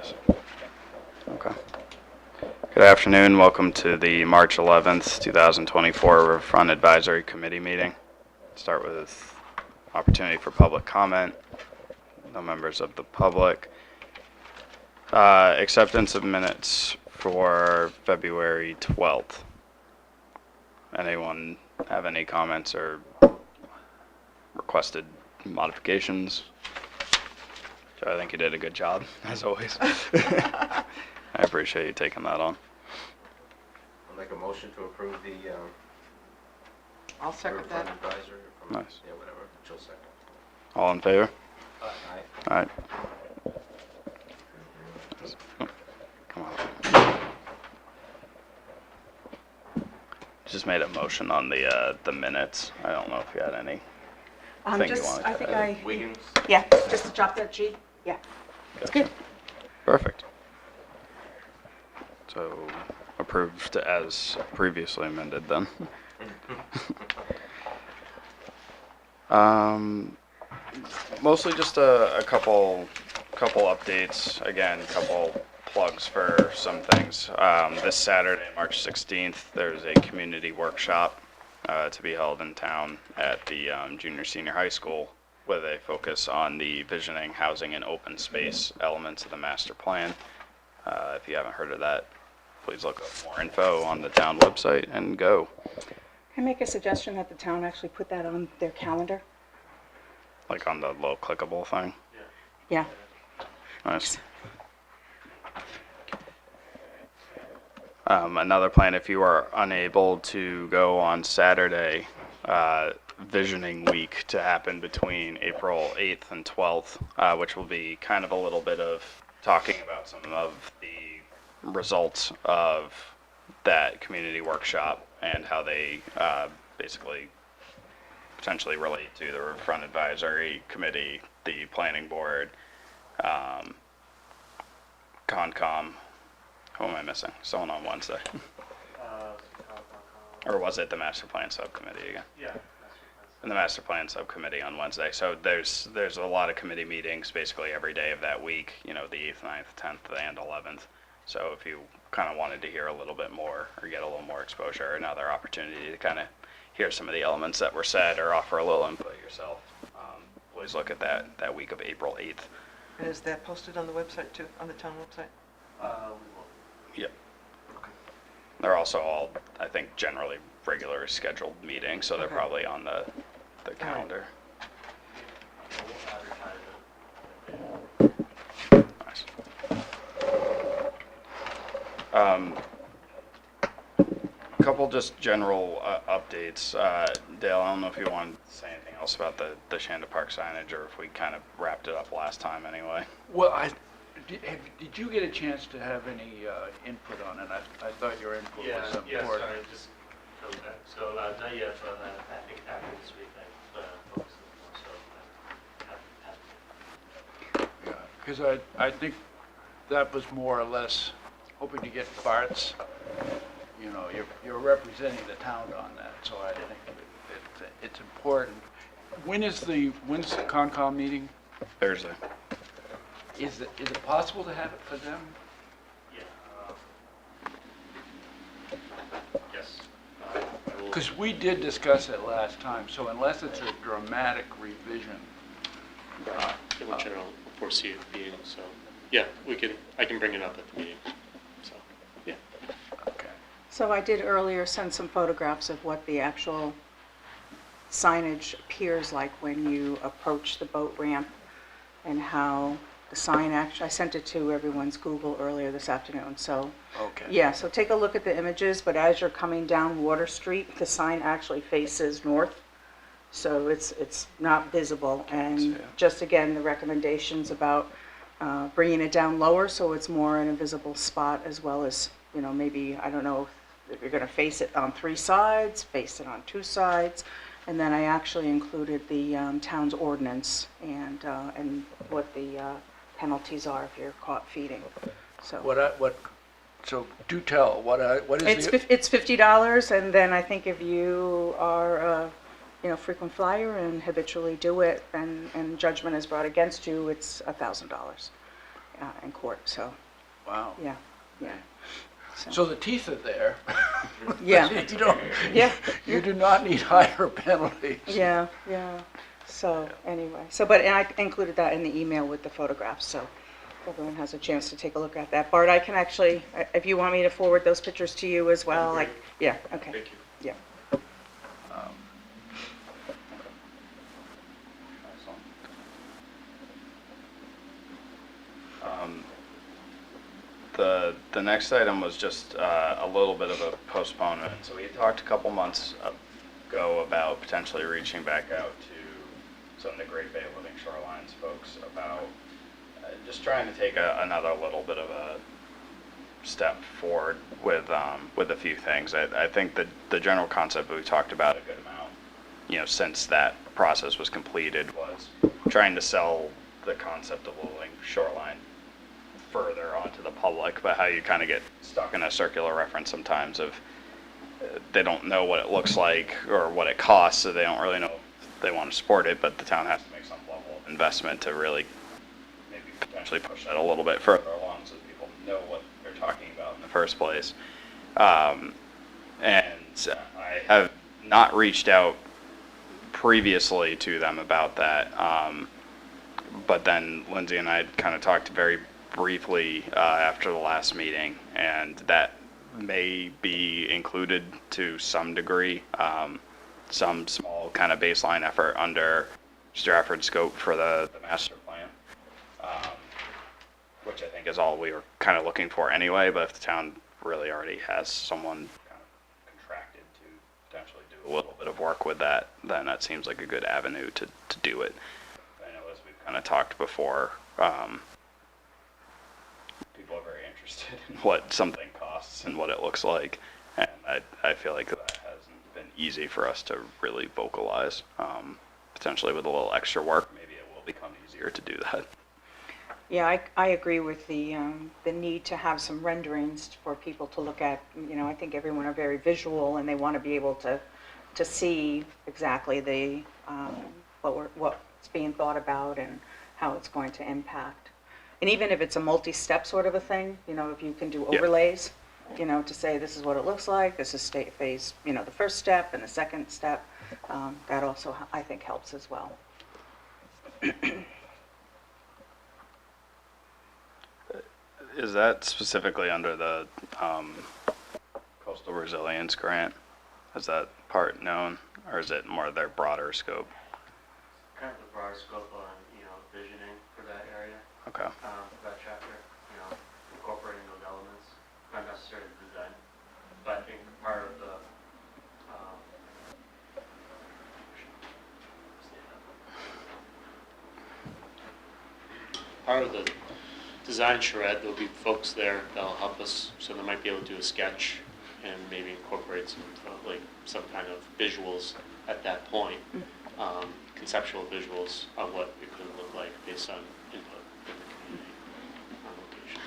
Yes. Okay. Good afternoon. Welcome to the March 11th, 2024 Riverfront Advisory Committee meeting. Start with opportunity for public comment. No members of the public. Acceptance of minutes for February 12th. Anyone have any comments or requested modifications? Joe, I think you did a good job, as always. I appreciate you taking that on. I'll make a motion to approve the I'll second that. advisor. Nice. Yeah, whatever. She'll second. All in favor? Aye. All right. Oh, come on. Just made a motion on the minutes. I don't know if you had any. I think I, Wiggins? yeah, just to drop that G. Yeah, it's good. Perfect. So approved as previously amended then. Mostly just a couple updates. Again, couple plugs for some things. This Saturday, March 16th, there's a community workshop to be held in town at the junior senior high school with a focus on the visioning, housing, and open space elements of the master plan. If you haven't heard of that, please look up more info on the town website and go. Can I make a suggestion that the town actually put that on their calendar? Like on the little clickable thing. Yeah. Nice. Another plan, if you are unable to go on Saturday, Visioning Week to happen between April 8th and 12th, which will be kind of a little bit of talking about some of the results of that community workshop and how they basically potentially relate to the Riverfront Advisory Committee, the Planning Board, Concom. Who am I missing? Someone on Wednesday. Or was it the Master Plan Subcommittee again? Yeah. And the Master Plan Subcommittee on Wednesday. So there's a lot of committee meetings basically every day of that week, you know, the 8th, 9th, 10th, and 11th. So if you kind of wanted to hear a little bit more or get a little more exposure, another opportunity to kind of hear some of the elements that were said or offer a little input yourself, please look at that week of April 8th. And is that posted on the website too, on the town website? We will. Yep. They're also all, I think, generally regular scheduled meetings, so they're Okay. probably on the calendar. We'll advertise it. Nice. Couple just general updates. Dale, I don't know if you want to say anything else about the Shanda Park signage, or if we kind of wrapped it up last time anyway. Well, did you get a chance to have any input on it? I thought your input was Yes, important. sorry, just come back. So, not yet, but I think after this week, I focus on more, so Because I think that was more or less hoping to get Bart's, you know, you're representing the town on that, so I think it's important. When's the Concom meeting? Thursday. Is it possible to have it for them? yeah. Yes. I will- Because we did discuss it last time, so unless it's a dramatic revision, In which I don't foresee it being, so, yeah, I can bring it up at the meeting, so, yeah. okay. So I did earlier send some photographs of what the actual signage appears like when you approach the boat ramp and how the sign I sent it to everyone's Google earlier this afternoon, so. Okay. Yeah, so take a look at the images, but as you're coming down Water Street, the sign actually faces north. So it's not visible, and Yeah. just again, the recommendations about bringing it down lower so it's more in a visible spot, as well as, you know, maybe, I don't know if you're gonna face it on 3 sides, face it on 2 sides, and then I actually included the town's ordinance and what the penalties are if you're caught feeding, so. So do tell, what is the? It's $50, and then I think if you are frequent flyer and habitually do it, and judgment is brought against you, it's $1,000. in court, so, Wow. yeah, yeah. So the teeth are there. Yeah. You don't, Yeah. you do not need higher penalties. Yeah, yeah. So, anyway, and I included that in the email with the photographs, so everyone has a chance to take a look at that. Bart, I can actually, if you want me to forward those pictures to you as well, That'd like, be yeah, okay, Thank you. yeah. Um, Excellent. The next item was just a little bit of a postponement. So we had talked a couple months ago about potentially reaching back out to some of the Great Bay Living Shorelines folks about just trying to take another little bit of a step forward with a few things. I think that the general concept that we talked about a good amount, since that process was completed, was trying to sell the concept of living shoreline further onto the public, but how you kind of get stuck in a circular reference sometimes of they don't know what it looks like or what it costs, so they don't really know if they want to support it, but the town has to make some level of investment to really maybe potentially push that a little bit further along so people know what they're talking about in the first place. And I have not reached out previously to them about that, but then Lindsay and I had kind of talked very briefly after the last meeting, and that may be included to some degree, some small kind of baseline effort under Stratford scope for the master plan, which I think is all we were kind of looking for anyway, but if the town really already has someone kind of contracted to potentially do a little bit of work with that, then that seems like a good avenue to do it. I know as we've kind of talked before, people are very interested in what something costs and what it looks like, and I feel like that hasn't been easy for us to really vocalize. Potentially with a little extra work, maybe it will become easier to do that. Yeah, I agree with the need to have some renderings for people to look at. I think everyone are very visual and they want to be able to see exactly the, what's being thought about and how it's going to impact. And even if it's a multi-step sort of a thing, if you can do Yeah. overlays, to say this is what it looks like, this is state phase, the first step and the second step, that also, I think, helps as well. Is that specifically under the coastal resilience grant? Is that part known, or is it more their broader scope? Kind of the broader scope on, visioning for that area, Okay. for that chapter, incorporating those elements, not necessarily design, but I think part of the, part of the design charrette, there'll be folks there that'll help us, so they might be able to do a sketch and maybe incorporate some kind of visuals at that point, conceptual visuals of what it could look like based on input from the community on location.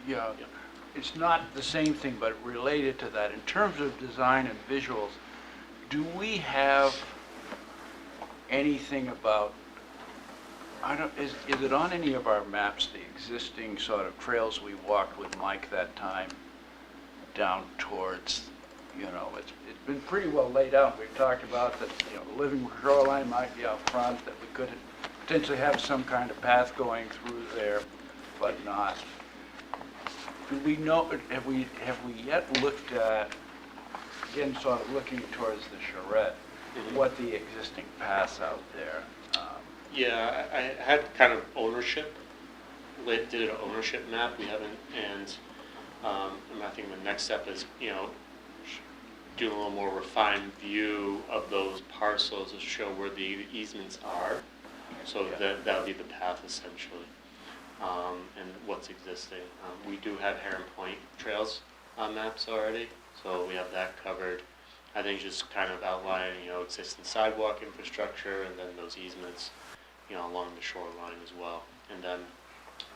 Yeah, Yep. it's not the same thing, but related to that. In terms of design and visuals, do we have anything about, is it on any of our maps, the existing sort of trails we walked with Mike that time down towards, it's been pretty well laid out. We've talked about that, the living shoreline might be out front, that we could potentially have some kind of path going through there, but not. Do we know, have we yet looked at, again, sort of looking towards the charrette, what the existing paths out there? Yeah, I had kind of ownership, did an ownership map, we haven't, and I think the next step is, doing a little more refined view of those parcels to show where the easements are. So that'll be the path essentially, and what's existing. We do have Heron Point trails on maps already, so we have that covered. I think just kind of outlining, existing sidewalk infrastructure and then those easements, along the shoreline as well. And then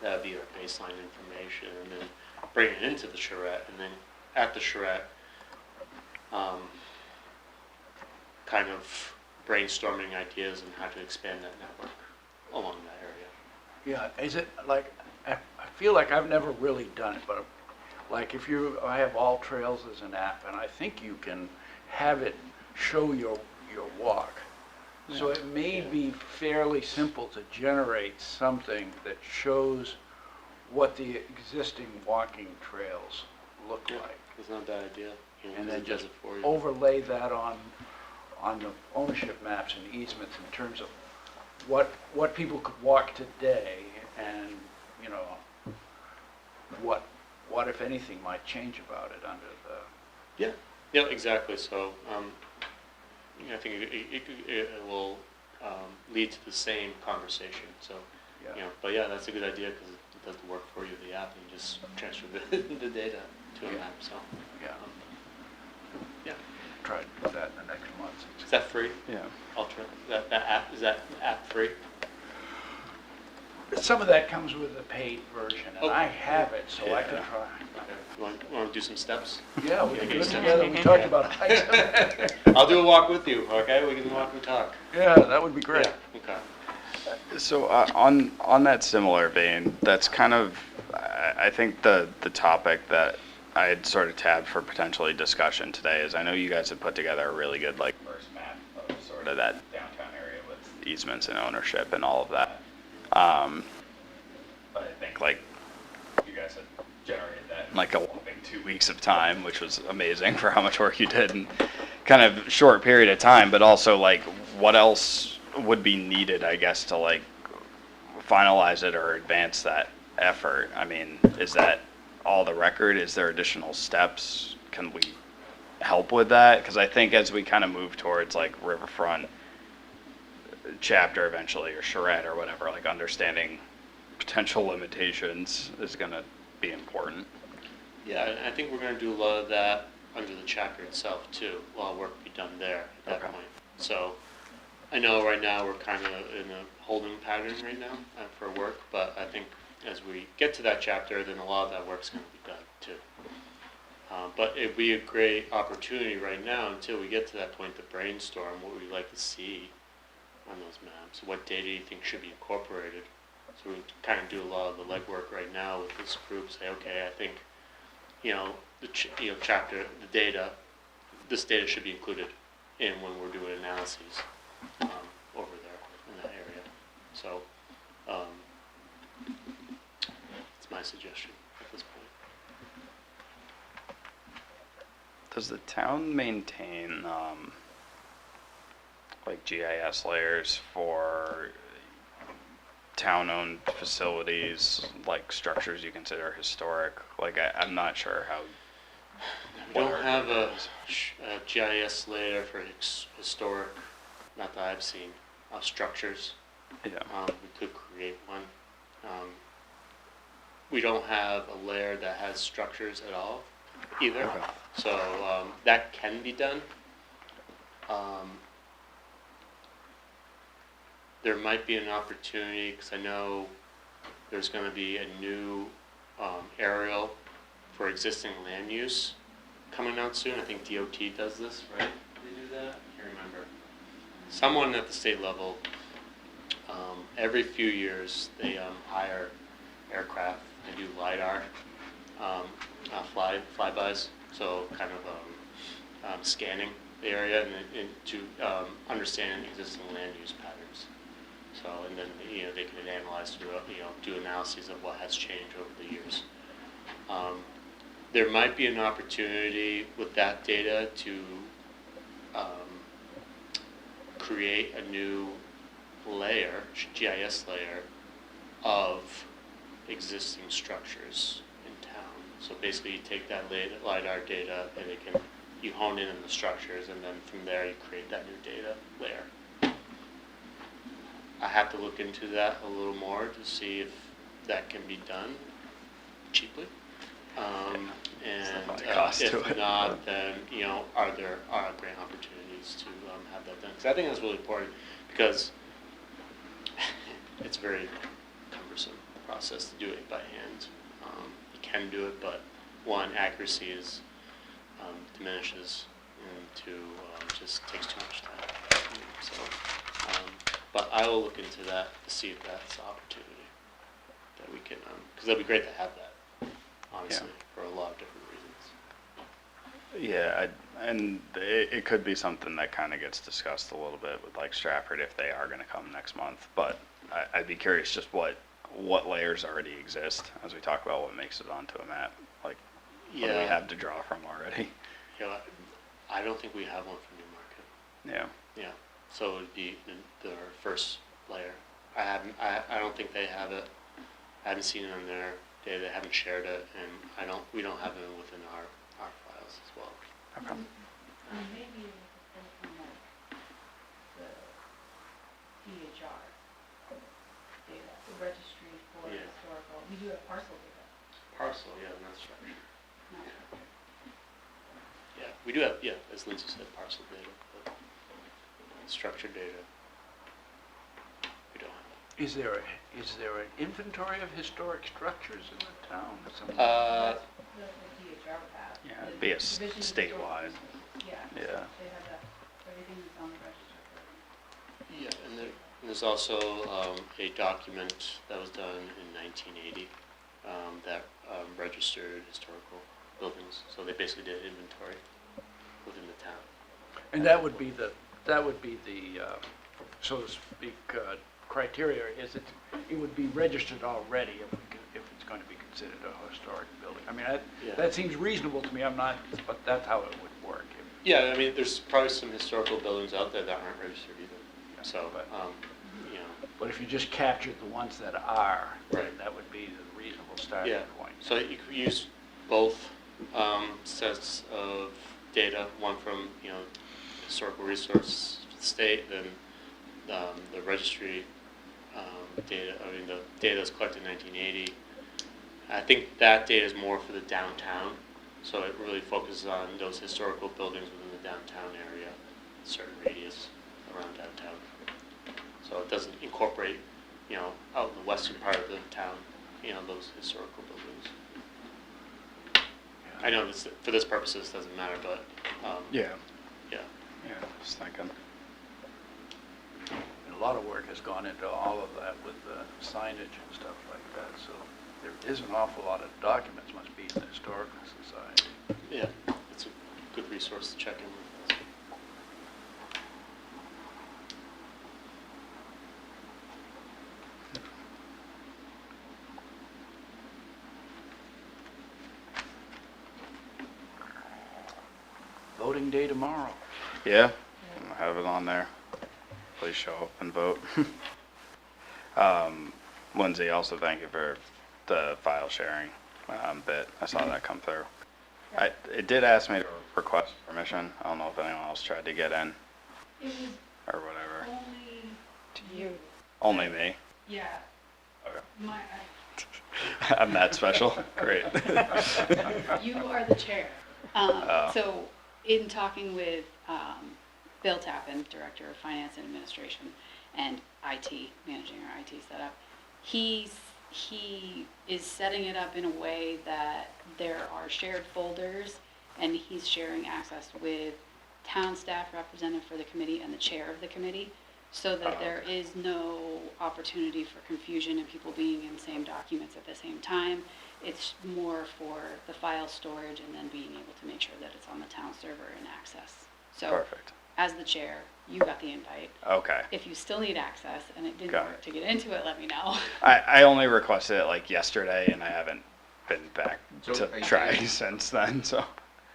that'd be our baseline information, and then bring it into the charrette, and then at the charrette, kind of brainstorming ideas on how to expand that network along that area. Yeah, is it like, I feel like I've never really done it, but like if I have All Trails as an app, and I think you can have it show your walk. So it may be fairly simple to generate something that shows what the existing walking trails look Yeah, like. it's not a bad idea. You know, And 'cause then it does just it for you. overlay that on the ownership maps and easements in terms of what people could walk today, and, you know, what if anything might change about it under the, Yeah, exactly. So, I think it will lead to the same conversation. So, yeah. but yeah, that's a good idea because it does the work for you, the app, and you just transfer the data to a Yeah. map. So, Yeah, yeah. try to do that in the next month. Is that free? Yeah. Ultra, that app, is that app free? Some of that comes with a paid version, and I Okay. have it, so I could Yeah. try. You want to do some steps? Yeah, we can Okay, do it so- together, we talked about it. I'll do a walk with you, okay? We can walk and talk. Yeah, that would be great. Yeah, okay. So on that similar vein, that's kind of I think the topic that I had sort of tabbed for potentially discussion today is I know you guys had put together a really good like first map of sort of that downtown area with easements and ownership and all of that. But I think like you guys had generated that in like a whopping 2 weeks of time, which was amazing for how much work you did in kind of short period of time. But also like what else would be needed, I guess, to like finalize it or advance that effort? I mean, is that all the record? Is there additional steps? Can we help with that? Because I think as we kind of move towards like Riverfront chapter eventually, or charrette or whatever, like understanding potential limitations is going to be important. Yeah, and I think we're going to do a lot of that under the chapter itself too. A lot of work to be done there at that Okay. point. So I know right now we're kind of in a holding pattern right now for work, but I think as we get to that chapter, then a lot of that work's going to be done too. But it'd be a great opportunity right now until we get to that point to brainstorm what we'd like to see on those maps. What data you think should be incorporated. So we kind of do a lot of the legwork right now with this group. Say, okay, I think, chapter, the data, this data should be included in when we're doing analyses over there in that area. So, it's my suggestion at this point. Does the town maintain like GIS layers for town-owned facilities, like structures you consider historic? Like I'm not sure how. We what don't our have data a is. GIS layer for historic, not that I've seen, structures. Yeah. We could create one. We don't have a layer that has structures at all either. Okay. So that can be done. There might be an opportunity, because I know there's going to be a new aerial for existing land use coming out soon. I think DOT does this, right? They do that? I can't remember. Someone at the state level, every few years, they hire aircraft and do LiDAR flybys, so kind of scanning the area and to understand existing land use patterns. So, and then they can analyze do analyses of what has changed over the years. There might be an opportunity with that data to create a new layer, GIS layer, of existing structures in town. So basically you take that LiDAR data and you hone in on the structures, and then from there you create that new data layer. I have to look into that a little more to see if that can be done cheaply. And Definitely a cost to if it. not, then are there grant opportunities to have that done? Because I think that's really important, because it's a very cumbersome process to do it by hand. You can do it, but one, accuracy is diminishes, and two, just takes too much time. So, but I will look into that to see if that's an opportunity that we can, because that'd be great to have that, honestly, for a lot of different reasons. Yeah, and it could be something that kind of gets discussed a little bit with like Stratford if they are going to come next month. But I'd be curious just what layers already exist as we talk about what makes it onto a map. Like, what do we have to draw from already? Yeah, I don't think we have one for Newmarket. Yeah. Yeah, so it would be the first layer. I don't think they have it. I haven't seen it on their data. They haven't shared it, and we don't have it within our files as well. Okay. Maybe it was from like the DHR data, the registry for Yeah. historical. We do have parcel data. Parcel, yeah, not structure. Not structure. Yeah, we do have, yeah, as Lindsay said, parcel data, but structured data, we don't have. Is there an inventory of historic structures in the town? Uh, That's what DHR would have. Yeah, The it'd be a Division of Historical statewide. Resources. Yeah. Yeah. They have that, everything that's on the register. for- Yeah, and there's also a document that was done in 1980 that registered historical buildings. So they basically did inventory within the town. And that would be the, so to speak, criteria, is it would be registered already if it's going to be considered a historic building. I mean, Yeah. that seems reasonable to me, but that's how it would work. Yeah, I mean, there's probably some historical buildings out there that aren't registered either. So, you know, But if you just captured the ones that are, then Right. that would be the reasonable starting yeah. point. So you could use both sets of data, one from, you know, historical resource state, then the registry data, I mean, the data that's collected in 1980. I think that data is more for the downtown, so it really focuses on those historical buildings within the downtown area, a certain radius around downtown. So it doesn't incorporate, you know, out in the western part of the town, you know, those historical buildings. I know this, for this purpose, this doesn't matter, but, Yeah. yeah. Yeah, just thinking. And a lot of work has gone into all of that with signage and stuff like that, so there is an awful lot of documents must be in the Historical Society. Yeah, it's a good resource to check in with. Voting day tomorrow. Yeah, I'll have it on there. Please show up and vote. Lindsay, also thank you for the file sharing bit. I saw that come through. It did ask me to request permission. I don't know if anyone else tried to get in It was or whatever. only. To you. Only me. Yeah, Okay. my, I'm that special. Great. you are the chair. Oh. So in talking with Bill Tappan, Director of Finance and Administration, and IT, managing our IT setup, he is setting it up in a way that there are shared folders, and he's sharing access with town staff representative for the committee and the chair of the committee, so that there is no opportunity for confusion and people being in the same documents at the same time. It's more for the file storage and then being able to make sure that it's on the town server and access. So, Perfect. as the chair, you got the invite. Okay. If you still need access and it didn't Got work it. to get into it, let me know. I only requested it like yesterday and I haven't been back So, to are you- try since then, so.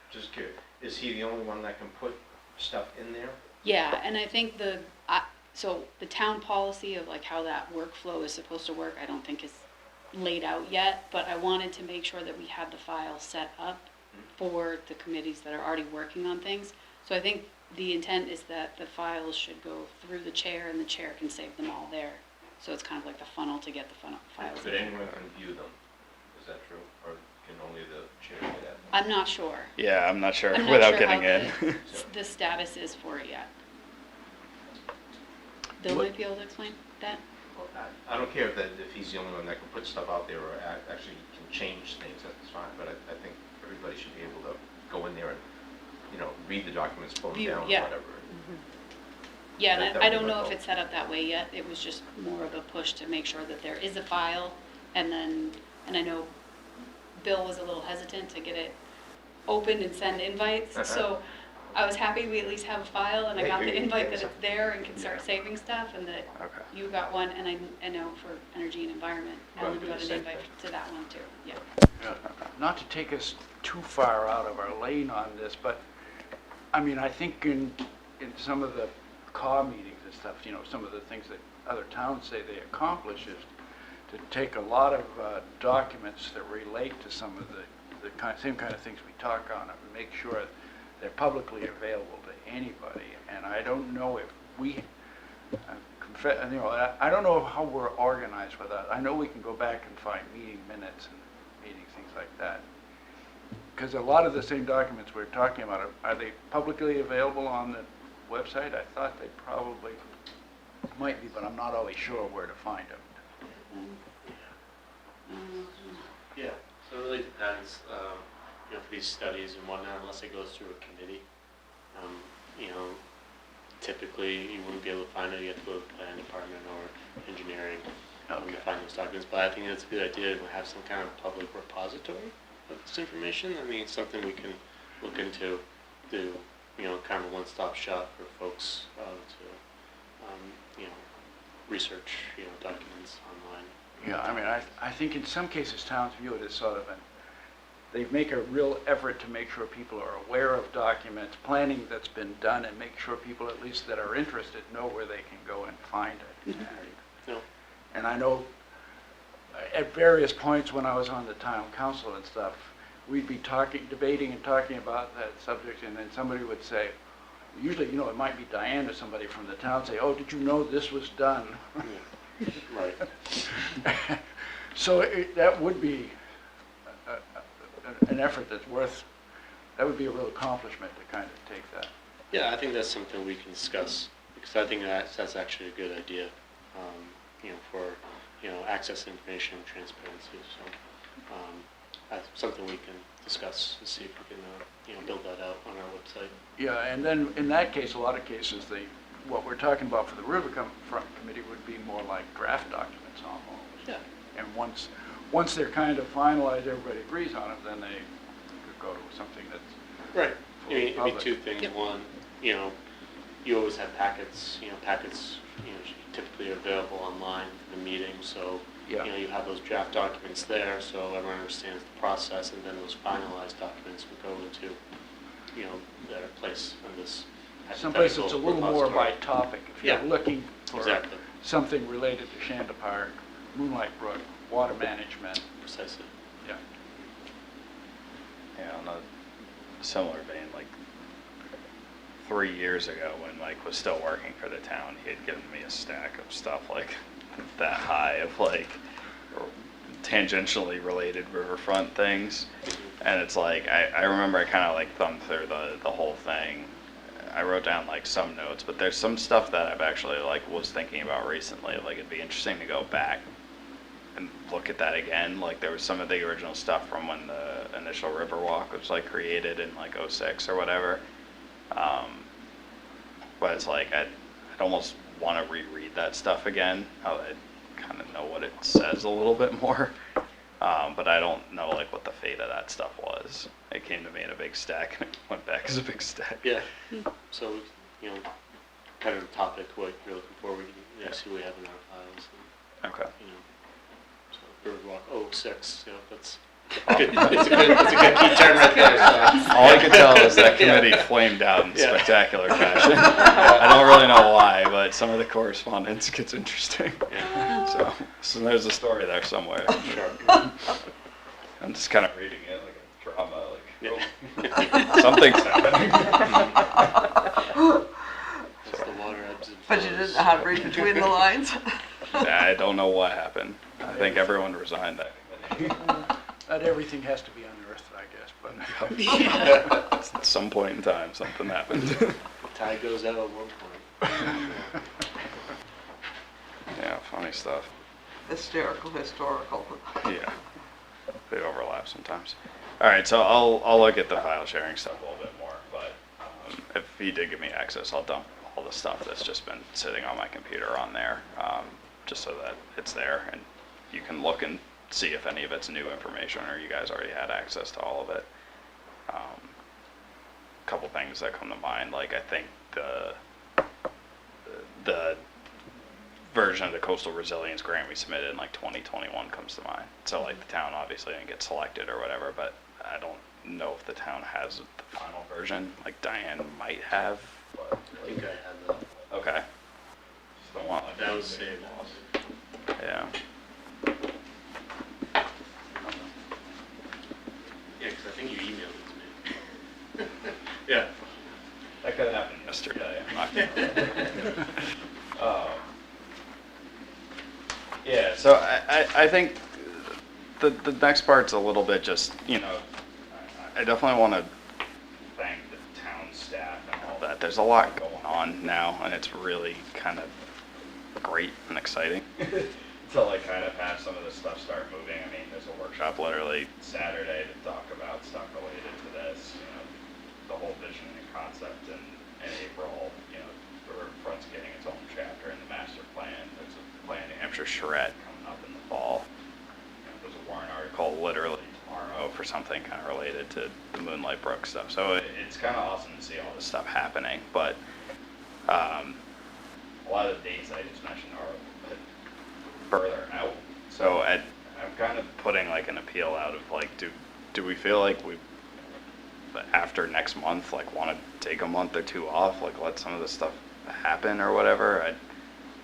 Just curious, is he the only one that can put stuff in there? Yeah, and I think so the town policy of like how that workflow is supposed to work, I don't think is laid out yet, but I wanted to make sure that we had the file set up for the committees that are already working on things. So I think the intent is that the files should go through the chair and the chair can save them all there. So it's kind of like the funnel to get the files. But in. anyone can view them, is that true? Or can only the chair get at them? I'm not sure. Yeah, I'm not sure I'm not without sure getting how in. the status is for it yet. Bill What- might be able to explain that. I don't care if he's the only one that can put stuff out there or actually can change things, that's fine, but I think everybody should be able to go in there and, you know, read the documents, pull them View, down, yeah. whatever. Yeah, That and would I be don't my know if goal. it's set up that way yet. It was just more of a push to make sure that there is a file and I know Bill was a little hesitant to get it open and send invites, so I was happy we at least have a file, and I got the invite that it's there and can start saving stuff, and that Okay. you got one, and I know for Energy and Environment, Ellen Probably got the an same invite thing. to that one too, yeah. Yeah. Not to take us too far out of our lane on this, but, I mean, I think in some of the CAW meetings and stuff, you know, some of the things that other towns say they accomplish is to take a lot of documents that relate to some of the same kind of things we talk on and make sure they're publicly available to anybody. And I don't know if we, you know, I don't know how we're organized with that. I know we can go back and find meeting minutes and meetings, things like that. Because a lot of the same documents we're talking about, are they publicly available on the website? I thought they probably might be, but I'm not always sure where to find them. Yeah, so it really depends, you know, for these studies and whatnot, unless it goes through a committee. You know, typically you wouldn't be able to find it, you have to go to the planning department or engineering to Okay. find those documents. But I think it's a good idea to have some kind of public repository of this information. I mean, it's something we can look into, do, you know, kind of a one-stop shop for folks to, you know, research, you know, documents online. Yeah, I mean, I think in some cases towns view it as sort of they make a real effort to make sure people are aware of documents, planning that's been done, and make sure people at least that are interested know where they can go and find it. No. And I know at various points when I was on the town council and stuff, we'd be debating and talking about that subject, and then somebody would say, usually, you know, it might be Diane or somebody from the town say, oh, did you know this was done? Yeah. Right. So that would be an effort that would be a real accomplishment to kind of take that. Yeah, I think that's something we can discuss, because I think that's actually a good idea, you know, for, you know, access to information and transparency. So that's something we can discuss and see if we can, you know, build that out on our website. Yeah, and then in that case, a lot of cases, what we're talking about for the Riverfront Committee would be more like draft documents almost. Yeah. And once they're kind of finalized, everybody agrees on it, then they could go to something that's Right. I fully mean, public. two things. Yep. One, you know, you always have packets, you know, typically are available online for the meeting, so, Yeah. you know, you have those draft documents there, so everyone understands the process, and then those finalized documents would go into, you know, their place in this Someplace that's a hypothetical little more by repository. topic. If you're Yeah. looking for Exactly. something related to Shanda Park, Moonlight Brook, water management, Precisely. yeah. Yeah, on a similar vein, like 3 years ago when Mike was still working for the town, he had given me a stack of stuff like that high of like tangentially related riverfront things. And it's like, I remember I kind of like thumbed through the whole thing. I wrote down like some notes, but there's some stuff that I've actually like was thinking about recently. Like it'd be interesting to go back and look at that again. Like there was some of the original stuff from when the initial Riverwalk was like created in like '06 or whatever. But it's like I'd almost want to reread that stuff again. I kind of know what it says a little bit more. But I don't know like what the fate of that stuff was. It came to me in a big stack and it went back as a big stack. Yeah. So, you know, kind of the topic, what you're looking for, we can, you know, see what we have in our files. And, Okay. you know, so Riverwalk 06, you know, that's good. It's a good key term right there. So. All I could tell is that committee Yeah. flamed out in Yeah. spectacular fashion. I don't really know why, but some of the correspondence gets interesting. Yeah. So there's a story there somewhere. Sure. I'm just kind of reading it like a drama, like Yeah. oh, something's happening. That's the water ebbs and flows. But you didn't know how to read between the lines? I don't know what happened. I think everyone resigned that committee. Not everything has to be unearthed, I guess, but At some point in time, something happened. The tide goes out at one point. Yeah, funny stuff. Hysterical, historical. Yeah, they overlap sometimes. All right, so I'll look at the file sharing stuff a little bit more, but if he did give me access, I'll dump all the stuff that's just been sitting on my computer on there, just so that it's there and you can look and see if any of it's new information or you guys already had access to all of it. Couple things that come to mind, like I think the version of the coastal resilience grant we submitted in like 2021 comes to mind. So like the town obviously didn't get selected or whatever, but I don't know if the town has the final version. Like Diane might have. But, I think I had that. okay. Just don't want like That was saved. yeah. Yeah, because I think you emailed it to me. Yeah. That could have happened yesterday. I'm not gonna yeah, so I think the next part's a little bit just, you know, I definitely want to thank the town staff and all that. There's a lot going on now, and it's really kind of great and exciting to like kind of have some of this stuff start moving. I mean, there's a workshop literally Saturday to talk about stuff related to this, you know, the whole vision and concept in April, you know, the Riverfront's getting its own chapter in the master plan. There's a plan New Hampshire charrette coming up in the fall. You know, there's a warrant article literally tomorrow for something kind of related to the Moonlight Brook stuff. So it's kind of awesome to see all this stuff happening, but a lot of the dates I just mentioned are a bit further out. So I'm kind of putting like an appeal out of like, do we feel like we, after next month, like want to take a month or two off, like let some of this stuff happen or whatever?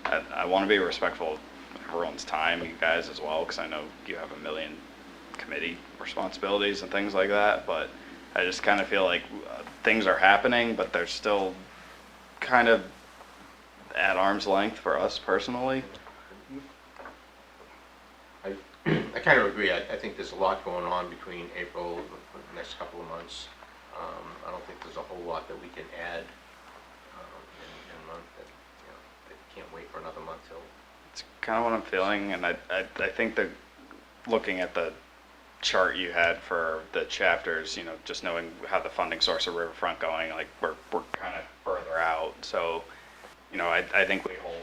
I want to be respectful of everyone's time, you guys as well, because I know you have a million committee responsibilities and things like that, but I just kind of feel like things are happening, but they're still kind of at arm's length for us personally. I kind of agree. I think there's a lot going on between April, the next couple of months. I don't think there's a whole lot that we can add in a month that, you know, that can't wait for another month till. It's kind of what I'm feeling, and I think that looking at the chart you had for the chapters, you know, just knowing how the funding source of Riverfront going, like we're kind of further out. So, you know, I think we hold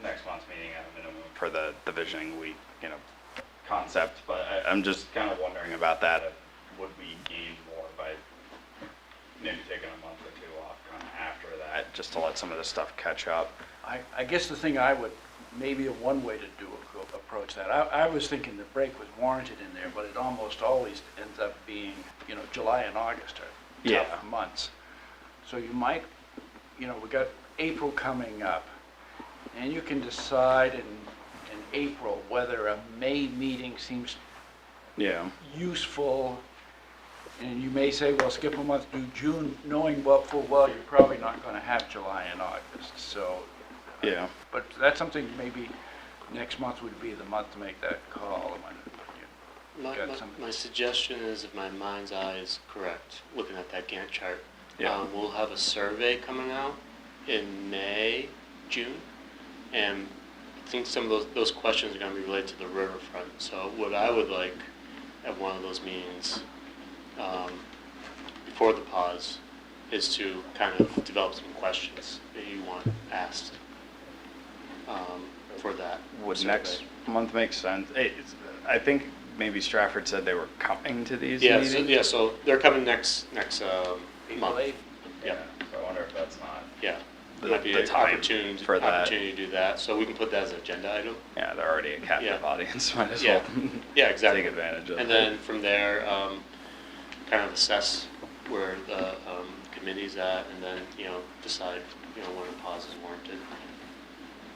next month's meeting at a minimum for the visioning week, you know, concept. But I'm just kind of wondering about that. Would we gain more by maybe taking a month or two off kind of after that, just to let some of this stuff catch up? I guess the thing I would, maybe one way to approach that, I was thinking the break was warranted in there, but it almost always ends up being, you know, July and August are Yeah. tough months. So you might, you know, we got April coming up, and you can decide in April whether a May meeting seems Yeah. useful, and you may say, well, skip a month, do June, knowing well full well you're probably not going to have July and August. So, Yeah. but that's something maybe next month would be the month to make that call. When got something. My suggestion is, if my mind's eye is correct, looking at that Gantt chart, Yeah. we'll have a survey coming out in May, June, and I think some of those questions are going to be related to the riverfront. So what I would like at one of those meetings, before the pause, is to kind of develop some questions that you want asked for that Would survey. next month make sense? I think maybe Stratford said they were coming to these Yeah, meetings. so they're coming next April month. 8th? Yeah, So I wonder if that's not. yeah. The- Might be the an time opportunity for that. to do that, so we can put that as an agenda item. Yeah, they're already a captive Yeah. audience. Might as Yeah. well Yeah, exactly. take advantage of And it. then from there, kind of assess where the committee's at, and then, you know, decide, you know, when a pause is warranted.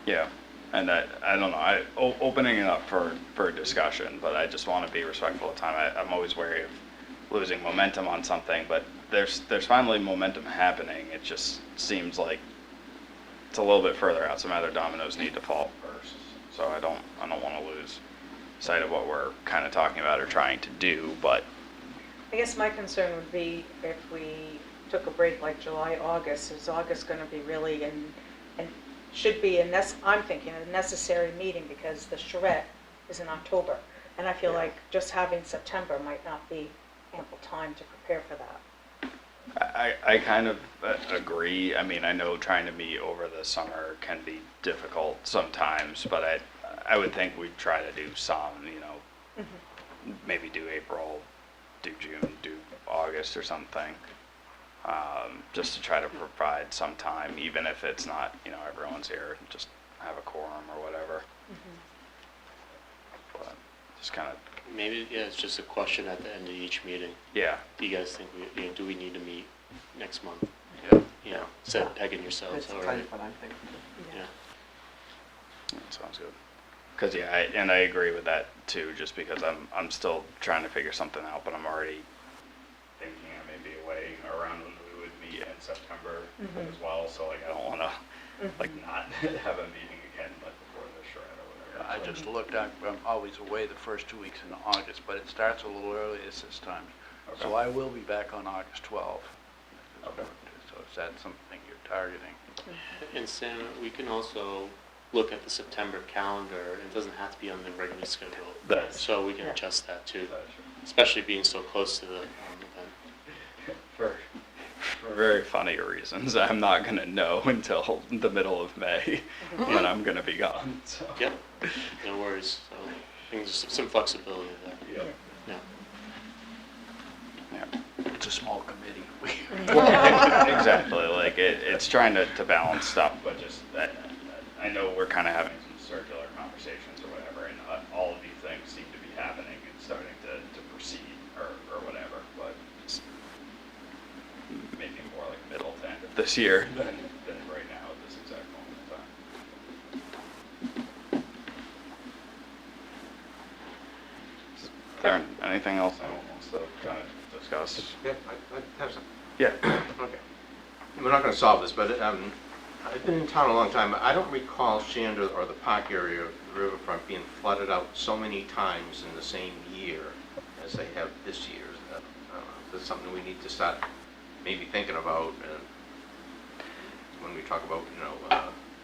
Yeah, and I don't know, opening it up for discussion, but I just want to be respectful of time. I'm always wary of losing momentum on something, but there's finally momentum happening. It just seems like it's a little bit further out. Some other dominoes need to fall first. So I don't want to lose sight of what we're kind of talking about or trying to do, but I guess my concern would be if we took a break like July, August, is August going to be really, and should be, I'm thinking, a necessary meeting because the charrette is in October. And I feel like just having September might not be ample time to prepare for that. I kind of agree. I mean, I know trying to meet over the summer can be difficult sometimes, but I would think we'd try to do some, you know, maybe do April, do June, do August or something. Just to try to provide some time, even if it's not, everyone's here, just have a quorum or whatever. But just kind of, Maybe, yeah, it's just a question at the end of each meeting. yeah, Do you guys think, do we need to meet next month? Yeah. Instead of pegging yourselves, That's all kind right? of what I'm thinking. Yeah. that sounds good. Cause yeah, I agree with that too, just because I'm still trying to figure something out, but I'm already thinking I may be away around when we would meet in September as well, so like, I don't wanna, like, not have a meeting again, like, before the shred or whatever. I just looked, I'm always away the first 2 weeks in August, but it starts a little early this time. So Okay. I will be back on August 12th. Okay. So is that something you're targeting? And Sam, we can also look at the September calendar. It doesn't have to be on the regular schedule. That's- So we can Yeah. adjust that too, especially being so close to the event. For very funny reasons, I'm not gonna know until the middle of May when I'm gonna be gone, so. Yep, no worries. So I think there's some flexibility there. Yep. Yeah. Yeah. It's a small committee. Exactly, like, it's trying to balance stuff, but just, I know we're kind of having some circular conversations or whatever, and all of these things seem to be happening and starting to proceed or whatever, but it's maybe more like middle to end of this year than right now at this exact moment in time. Is there anything else anyone wants to kind of discuss? Yeah, I have some. Yeah. Okay. We're not gonna solve this, but I've been in town a long time. I don't recall Shanda or the park area of the riverfront being flooded out so many times in the same year as they have this year. That's something we need to start maybe thinking about when we talk about,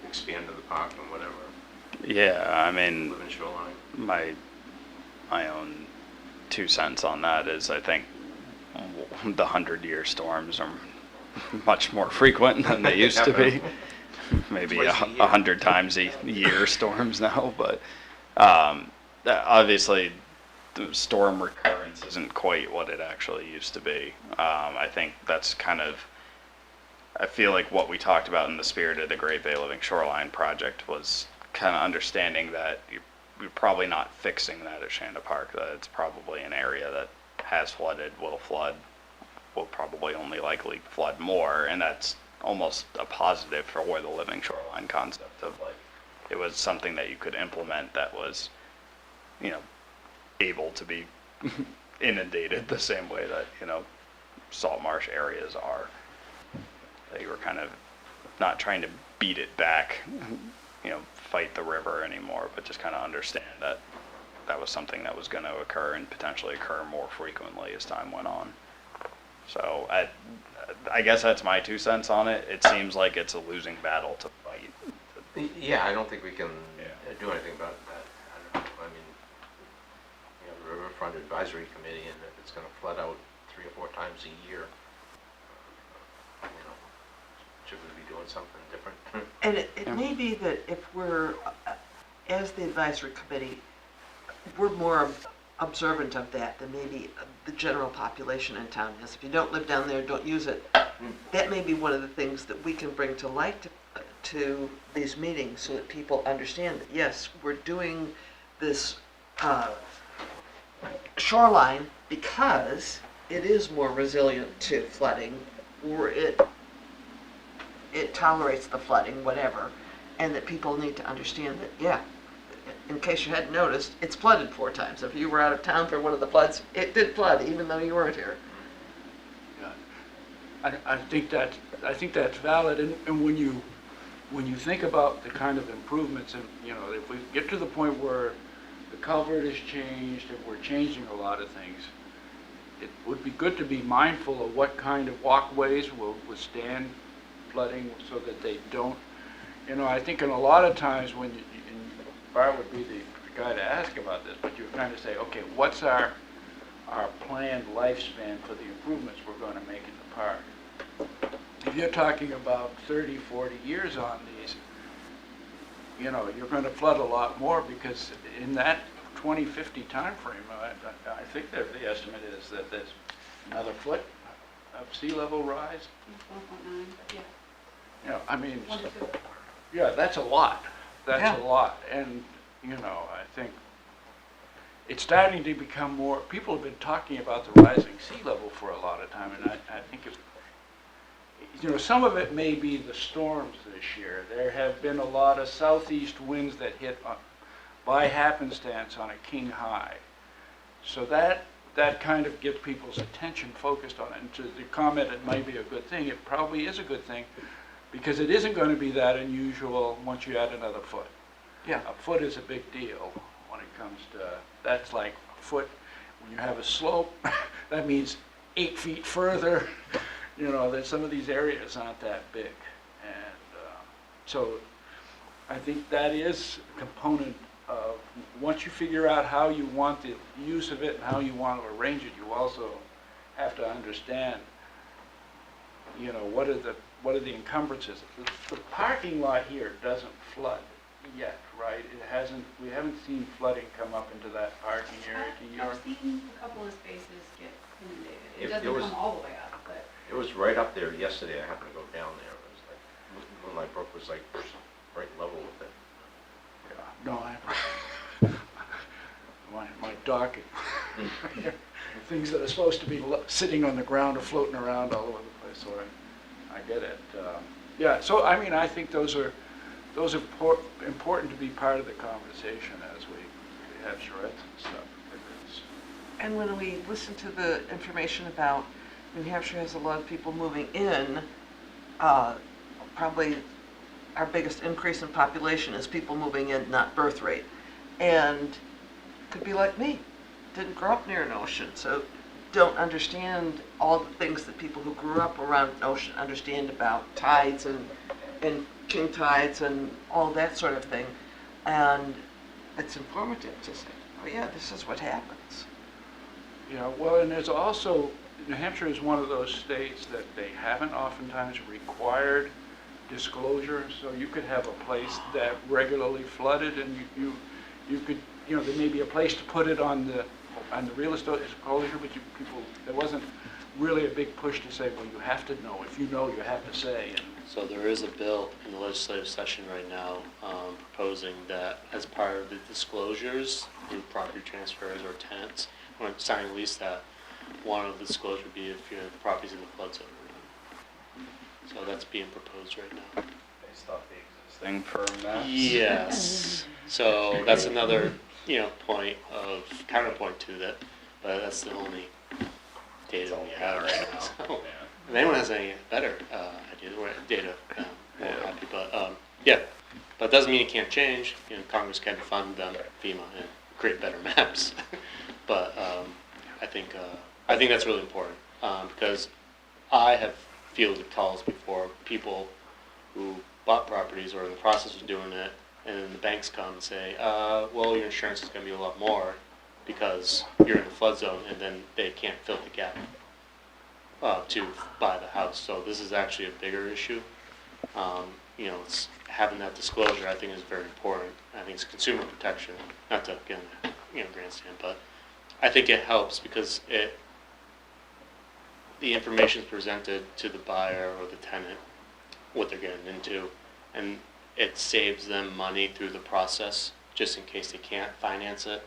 expanding the park and whatever, Yeah, I mean, living shoreline. my own 2 cents on that is I think the 100-year storms are much more frequent than they used to be. Maybe Twice a year. 100 times a year storms now, but obviously the storm recurrence isn't quite what it actually used to be. I think that's kind of, I feel like what we talked about in the spirit of the Great Bay Living Shoreline project was kind of understanding that you're probably not fixing that at Shanda Park, that it's probably an area that has flooded, will probably only likely flood more, and that's almost a positive for where the living shoreline concept of, like, it was something that you could implement that was, able to be inundated the same way that, salt marsh areas are. That you were kind of not trying to beat it back, fight the river anymore, but just kind of understand that that was something that was going to occur and potentially occur more frequently as time went on. So I guess that's my 2 cents on it. It seems like it's a losing battle to fight. Yeah, I don't think we can Yeah. do anything about that. I don't know. I mean, the Riverfront Advisory Committee, and if it's gonna flood out 3 or 4 times a year, should we be doing something different? And it Yeah. may be that if we're, as the advisory committee, we're more observant of that than maybe the general population in town is. If you don't live down there, don't use it. That may be one of the things that we can bring to light to these meetings so that people understand that, yes, we're doing this shoreline because it is more resilient to flooding, or it tolerates the flooding, whatever, and that people need to understand that, yeah, in case you hadn't noticed, it's flooded 4 times. If you were out of town for one of the floods, it did flood, even though you weren't here. Yeah. I think that's valid, and when you think about the kind of improvements, and, if we get to the point where the culvert is changed, if we're changing a lot of things, it would be good to be mindful of what kind of walkways will withstand flooding so that they don't, I think in a lot of times when and Bart would be the guy to ask about this, but you're trying to say, okay, what's our planned lifespan for the improvements we're going to make in the park? If you're talking about 30, 40 years on these, you're going to flood a lot more, because in that 2050 timeframe, I think that the estimate is that there's another foot of sea level rise. 1.9, yeah. You know, I mean, 1 to 2. yeah, that's a lot. That's Yeah. a lot. And, you know, I think it's starting to become more, people have been talking about the rising sea level for a lot of time, and I think it's, you know, some of it may be the storms this year. There have been a lot of southeast winds that hit by happenstance on a king high. So that kind of gets people's attention focused on it. And to the comment, it might be a good thing, it probably is a good thing, because it isn't going to be that unusual once you add another foot. Yeah. A foot is a big deal when it comes to, that's like a foot, when you have a slope, that means 8 feet further. You know, that some of these areas aren't that big. And so I think that is a component of, once you figure out how you want the use of it and how you want to arrange it, you also have to understand, you know, what are the encumbrances. The parking lot here doesn't flood yet, right? We haven't seen flooding come up into that parking area. I've seen a couple of spaces get inundated. It It doesn't was- come all the way up, but. It was right up there yesterday, I happened to go down there, it was like, Moonlight Brook was like right level with it. Yeah, no, my dock, the things that are supposed to be sitting on the ground are floating around all over the place, so I get it. Yeah, so I mean, I think those are important to be part of the conversation as we have charrettes and stuff. And when we listen to the information about New Hampshire has a lot of people moving in, probably our biggest increase in population is people moving in, not birth rate. And could be like me, didn't grow up near an ocean, so don't understand all the things that people who grew up around an ocean understand about tides and king tides and all that sort of thing. And it's informative to say, oh yeah, this is what happens. Yeah, well, and there's also, New Hampshire is one of those states that they haven't oftentimes required disclosure, so you could have a place that regularly flooded and you could, you know, there may be a place to put it on the real estate disclosure, but there wasn't really a big push to say, well, you have to know. If you know, you have to say. And So there is a bill in the legislative session right now proposing that as part of the disclosures through property transfers or tenants, when signing a lease, that one of the disclosures would be if your property's in the flood zone or not. So that's being proposed right now. Based off the existing firm maps. Yes. So that's another, point of counterpoint to that, but that's the only data we have right now. So if anyone has any better ideas or data, we're happy. But but it doesn't mean it can't change. Congress can fund FEMA and create better maps. But I think that's really important because I have fielded calls before, people who bought properties or in the process of doing it, and the banks come and say, well, your insurance is going to be a lot more because you're in the flood zone, and then they can't fill the gap to buy the house. So this is actually a bigger issue. It's having that disclosure, I think, is very important. I think it's consumer protection, not to get in the grandstand, but I think it helps because the information is presented to the buyer or the tenant, what they're getting into, and it saves them money through the process, just in case they can't finance it,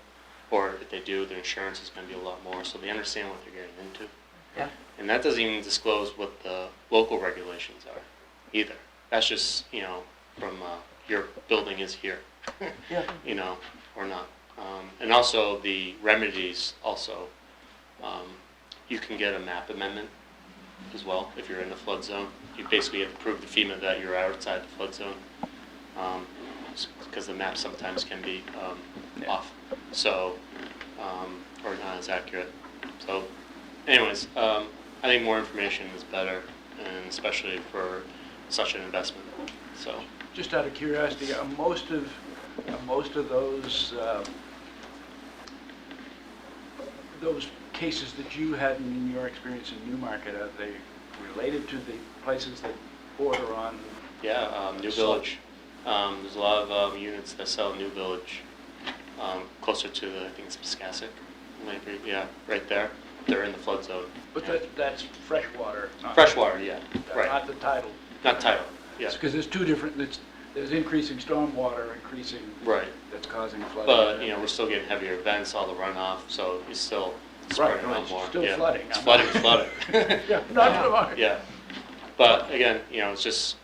or if they do, their insurance is going to be a lot more, so they understand what they're getting into. Yeah. And that doesn't even disclose what the local regulations are, either. That's just, from your building is here, Yeah. or not. And also the remedies also, you can get a map amendment as well if you're in the flood zone. You basically have to prove to FEMA that you're outside the flood zone, because the map sometimes can be off, so or not as accurate. So, anyways, I think more information is better, and especially for such an investment. So, just out of curiosity, most of those cases that you had in your experience in Newmarket, are they related to the places that border on? yeah, New Village. There's a lot of units that sell New Village. closer to the, I think it's Piscassic, maybe, yeah, right there. They're in the flood zone. But Yeah. that's freshwater. Freshwater, yeah, right. Not the tidal. Not tidal, yeah. Because there's two different, there's increasing stormwater, increasing. Right. That's causing flooding. But, we're still getting heavier events, all the runoff, so it's still Right, spreading no, out it's more. still Yeah. flooding. It's flooding, it's flooding. Yeah, not. Yeah. But again, it's just,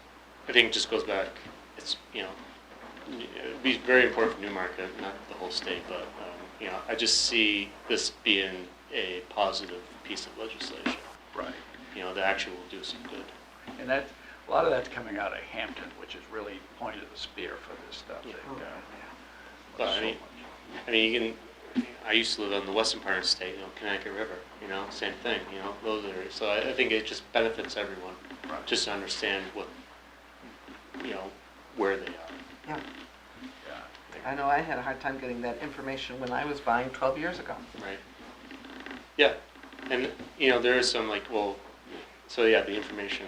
I think it just goes back, it's, it'd be very important for Newmarket, not the whole state, but, I just see this being a positive piece of legislation, Right. that actually will do some good. And a lot of that's coming out of Hampton, which is really point of the spear for this stuff. Yeah. But But I used to live on the western part of the state, Connecticut River, same thing, those areas. So I think it just benefits everyone, Right. just to understand what, where they are. Yeah, Yeah. I know I had a hard time getting that information when I was buying 12 years ago. Right. Yeah, and there is some the information,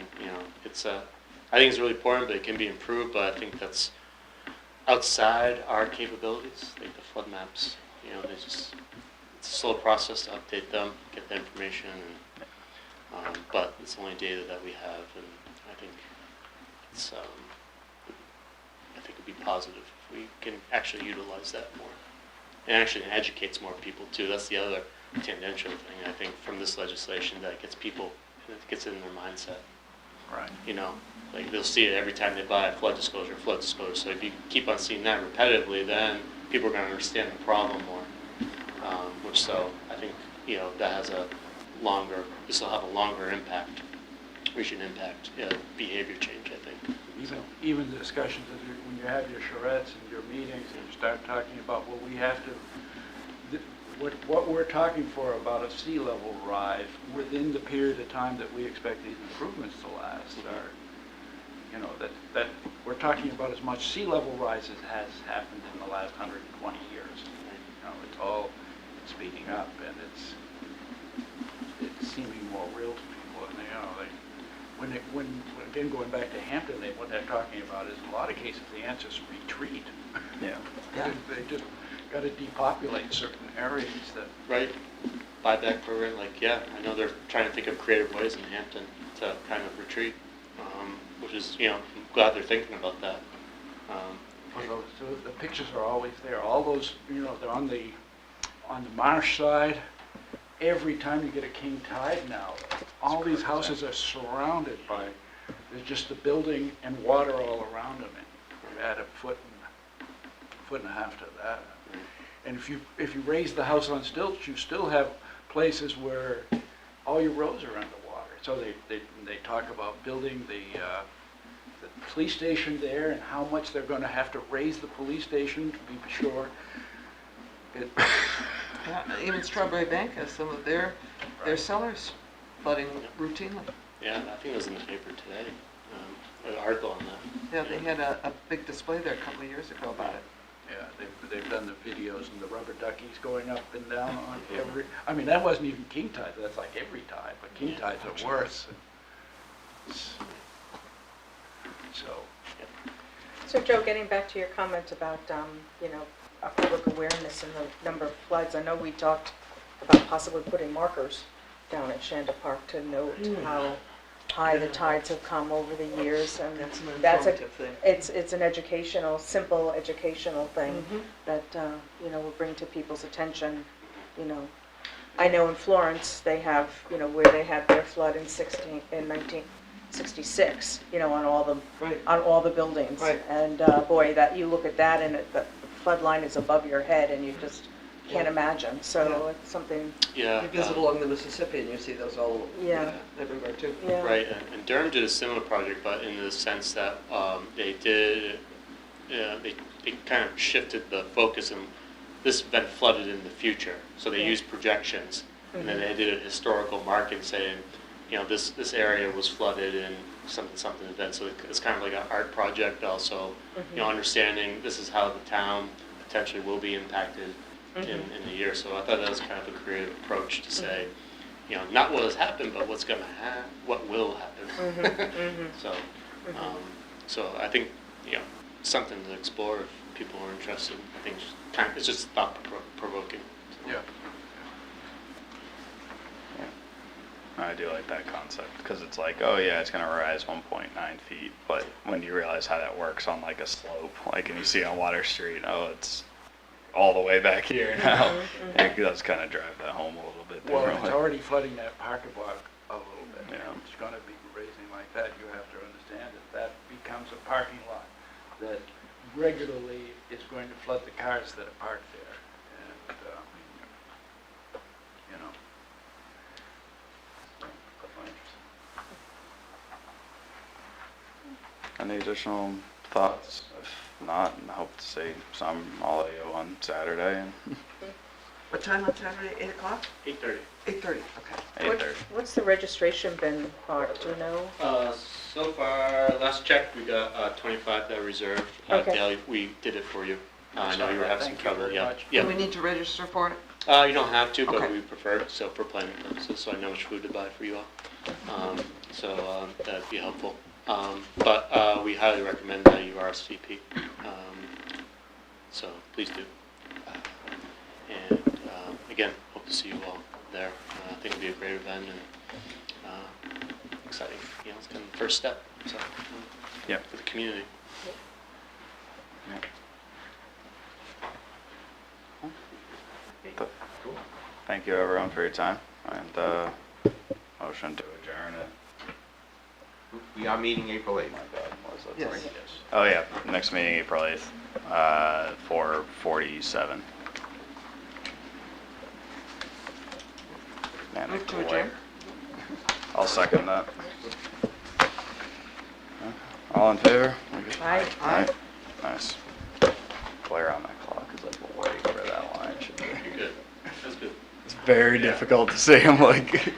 it's I think it's really important, but it can be improved. But I think that's outside our capabilities, like the flood maps. It's a slow process to update them, get the information, and but it's the only data that we have, and I think it's I think it'd be positive if we can actually utilize that more. And actually educates more people too. That's the other tangential thing, I think, from this legislation, that gets people, it gets in their mindset. Right. Like they'll see it every time they buy a flood disclosure. So if you keep on seeing that repetitively, then people are going to understand the problem more. I think, that has this will have a longer impact, reaching impact, behavior change, I think. Even the discussions when you have your charrettes and your meetings and you start talking about, well, we have to, what we're talking for about a sea level rise within the period of time that we expect these improvements to last are, that we're talking about as much sea level rise as has happened in the last 120 years. It's all speeding up, and it's seeming more real to people. And again, going back to Hampton, what they're talking about is, in a lot of cases, the answer is retreat. Yeah. Yeah. They just got to depopulate certain areas that. Right. Buyback program, I know they're trying to think of creative ways in Hampton to kind of retreat, which is, I'm glad they're thinking about that. So the pictures are always there. All those, they're on the marsh side. Every time you get a king tide now, all these houses are surrounded by, there's just the building and water all around them. And you add a foot and a half to that. And if you raise the house on stilts, you still have places where all your roads are underwater. So they talk about building the police station there and how much they're going to have to raise the police station to be sure. Yeah, even Strawberry Bank has some of their cellars flooding routinely. Yeah, I think it was in the paper today, an article on that. Yeah, they had a big display there a couple of years ago about it. Yeah, they've done the videos and the rubber duckies going up and down on every. I mean, that wasn't even king tide. That's like every tide, but king tides are worse. So Joe, getting back to your comment about, a public awareness and the number of floods, I know we talked about possibly putting markers down at Shanda Park to note how high the tides have come over the years, and That's an that's informative thing. it's an educational, simple educational thing Mhm. that, will bring to people's attention, I know in Florence, they have, where they had their flood in 1966, on Right. all the buildings. Right. And boy, that you look at that and the flood line is above your head and you just can't imagine. So Yeah. it's something, Yeah. You visit along the Mississippi and you see those all yeah, everywhere too. yeah. Right, and Durham did a similar project, but in the sense that they did, they kind of shifted the focus, and this event flooded in the future, so they Yeah. used projections, and then they did a historical marking saying, this area was flooded in something event, so it's kind of like an art project also, understanding this is how the town potentially will be impacted in the year. So I thought that was kind of a creative approach to say, not what has happened, but what's going to happen, what will happen. So, so I think, something to explore if people are interested. I think it's just thought provoking. Yeah. I do like that concept, because it's like, oh yeah, it's gonna rise 1.9 feet, but when you realize how that works on like a slope, like, and you see on Water Street, oh, it's all the way back here now. It does kind of drive that home a little bit Well, differently. it's already flooding that parking lot a little bit. Yeah. It's gonna be raising like that. You have to understand that that becomes a parking lot that regularly is going to flood the cars that are parked there. And, you know. Definitely interesting. Any additional thoughts? If not, I hope to see some all of you on Saturday and What time on Saturday, 8 o'clock? 8:30. 8:30, okay. 8:30. What's the registration been, Bart, do you know? So far, last check, we got 25 that are reserved. Okay. Dale, we did it for you. I know you were having some Thank you trouble. very Yeah. much. Yeah. Do we need to register for it? You don't have to, but Okay. we prefer, so for planning purposes, so I know which food to buy for you all. That'd be helpful. But we highly recommend that you RSVP. So please do. And again, hope to see you all there. I think it'll be a great event and exciting. You know, it's kind of the first step. So Yep. for the community. Yeah. But thank you everyone for your time, and motion to adjourn it. We are meeting April 8th. My bad, was that Yes. right? Oh yeah, next meeting April 8th, 4:47. Man, Move to cool. adjourn. I'll second that. All in favor? Aye. Aye. Nice. Glare on that clock is like way where that line should be. You're good. That's good. It's very difficult to see. I'm like.